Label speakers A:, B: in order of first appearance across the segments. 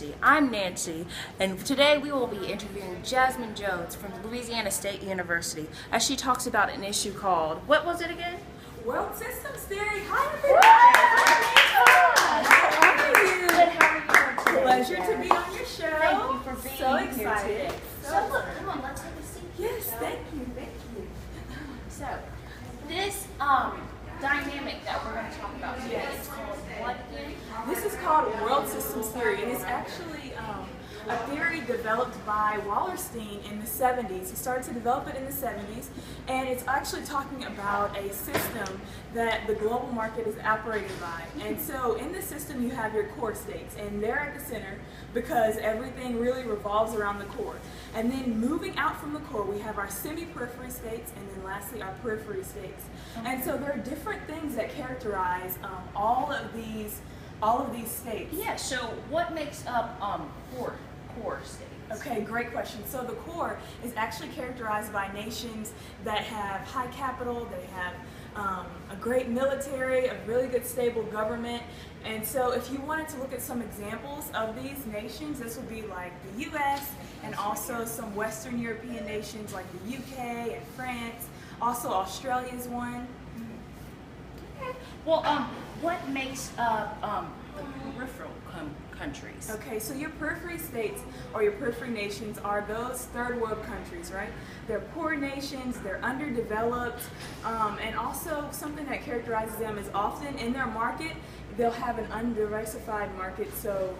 A: University. I'm Nancy, and today we will be interviewing Jasmine Jones from Louisiana State University as she talks about an issue called, what was it again?
B: World Systems Theory. Hi, everybody.
A: Good, how are you today?
B: Pleasure to be on your show.
A: Thank you for being
B: so
A: here
B: excited.
A: today. So look, come on, let's take a seat.
B: Yes, thank you.
A: So, this dynamic that we're going to talk about today is called what again?
B: This is called World Systems Theory, and it's actually a theory developed by Wallerstein in the 70s. He started to develop it in the 70s, and it's actually talking about a system that the global market is operated by. And so in this system you have your core states, and they're at the center because everything really revolves around the core. And then moving out from the core, we have our semi-periphery states, and then lastly our periphery states. And so there are different things that characterize all of these states.
A: Yeah, so what makes up core states?
B: Okay, great question. So the core is actually characterized by nations that have high capital, they have a great military, a really good stable government. And so if you wanted to look at some examples of these nations, this would be like the US and also some Western European nations like the UK and France. Also Australia is one.
A: Okay. Well, what makes up the peripheral countries?
B: Okay, so your periphery states or your periphery nations are those third world countries, right? They're poor nations, they're underdeveloped, and also something that characterizes them is often in their market, they'll have an undiversified market, so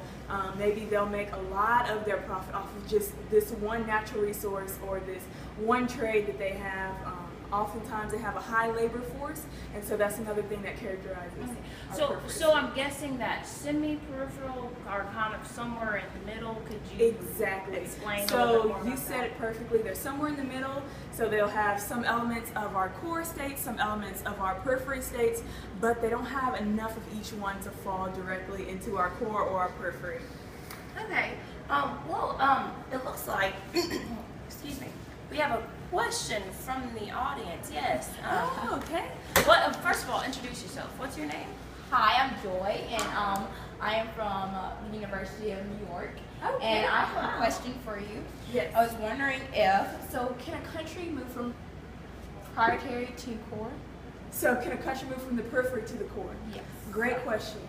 B: maybe they'll make a lot of their profit off of just this one natural resource or this one trade that they have. Oftentimes they have a high labor force, and so that's another thing that characterizes our periphery.
A: So I'm guessing that semi-peripheral are kind of somewhere in the middle. Could you
B: exactly
A: explain a little bit
B: so
A: more
B: you
A: about
B: said
A: that?
B: it perfectly. They're somewhere in the middle, so they'll have some elements of our core states, some elements of our periphery states, but they don't have enough of each one to fall directly into our core or our periphery.
A: Okay. It looks like, excuse me, we have a question from the audience. Yes.
B: Okay.
A: First of all, introduce yourself. What's your name?
C: Hi, I'm Joy, and I am from the University of New York.
B: Okay.
C: And I have a question for you.
B: Yes.
C: I was wondering can a country move from proprietary to core?
B: So can a country move from the periphery to the core?
C: Yes.
B: Great question.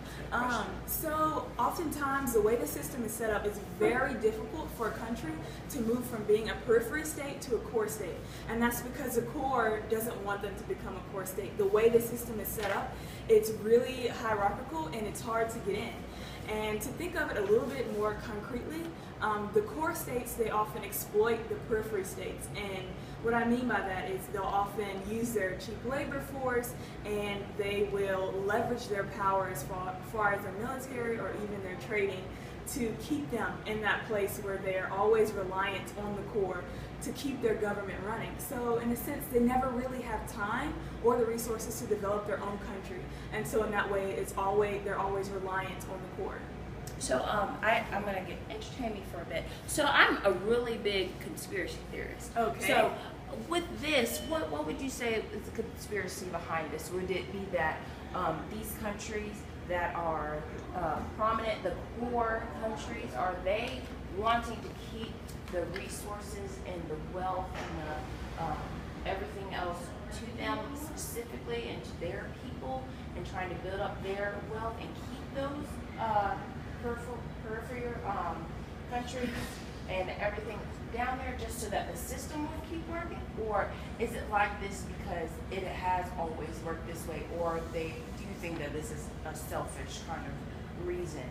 B: So oftentimes the way the system is set up is very difficult for a country to move from being a periphery state to a core state. And that's because the core doesn't want them to become a core state. The way the system is set up, it's really hierarchical and it's hard to get in. And to think of it a little bit more concretely, the core states, they often exploit the periphery states. And what I mean by that is they'll often use their cheap labor force, and they will leverage their power as far as their military or even their trading to keep them in that place where they are always reliant on the core to keep their government running. So in a sense, they never really have time or the resources to develop their own country. And so in that way, they're always reliant on the core.
A: So I'm going to entertain me for a bit. So I'm a really big conspiracy theorist.
B: Okay.
A: So with this, what would you say is the conspiracy behind this? Would it be that these countries that are prominent, the core countries, are they wanting to keep the resources and the wealth and everything else to them specifically and to their people, and trying to build up their wealth and keep those peripheral countries and everything down there just so that the system will keep working? Or is it like this because it has always worked this way, or do you think that this is a selfish kind of reason,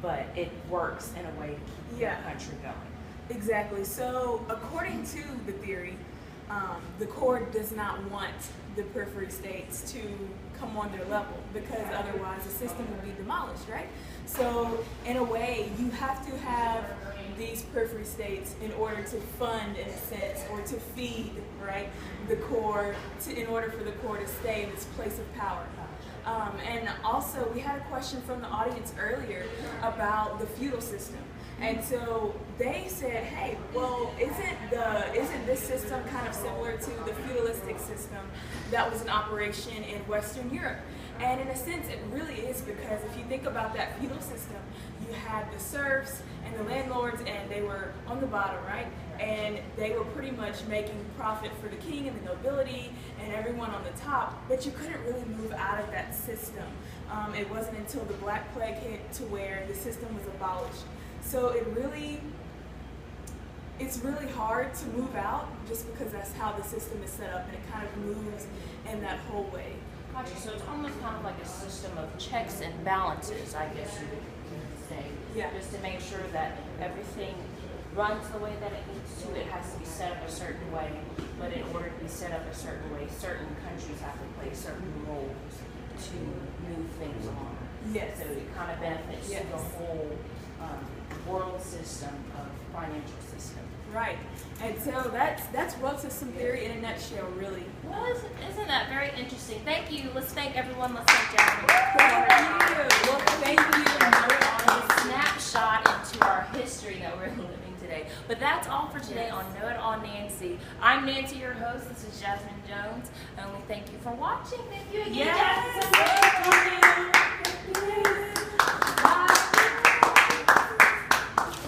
A: but it works in a way to keep the country going?
B: Exactly. So according to the theory, the core does not want the periphery states to come on their level, because otherwise the system would be demolished, right? So in a way, you have to have these periphery states in order to fund, in a sense, or to feed, right, the core, in order for the core to stay in its place of power. And also, we had a question from the audience earlier about the feudal system. And so they said, hey, well, isn't this system kind of similar to the feudalistic system that was in operation in Western Europe? And in a sense, it really is, because if you think about that feudal system, you had the serfs and the landlords, and they were on the bottom, right? And they were pretty much making profit for the king and the nobility and everyone on the top, but you couldn't really move out of that system. It wasn't until the Black Plague hit to where the system was abolished. So it's really hard to move out, just because that's how the system is set up, and it kind of moves in that whole way.
A: Gotcha. So it's almost kind of like a system of checks and balances, I guess you could say.
B: Yeah.
A: Just to make sure that everything runs the way that it needs to. It has to be set up a certain way, but in order to be set up a certain way, certain countries have to play certain roles to move things along.
B: Yes.
A: So it kind of benefits
B: Yes.
A: the whole world system of financial system.
B: Right. And so that's world system theory in a nutshell, really.
A: Well, isn't that very interesting? Thank you. Let's thank everyone. Let's thank Jasmine.
B: Thank you. Well, thank you.
A: On a snapshot into our history that we're living today. But that's all for today on Know It All Nancy. I'm Nancy, your host. This is Jasmine Jones, and we thank you for watching. Thank you again.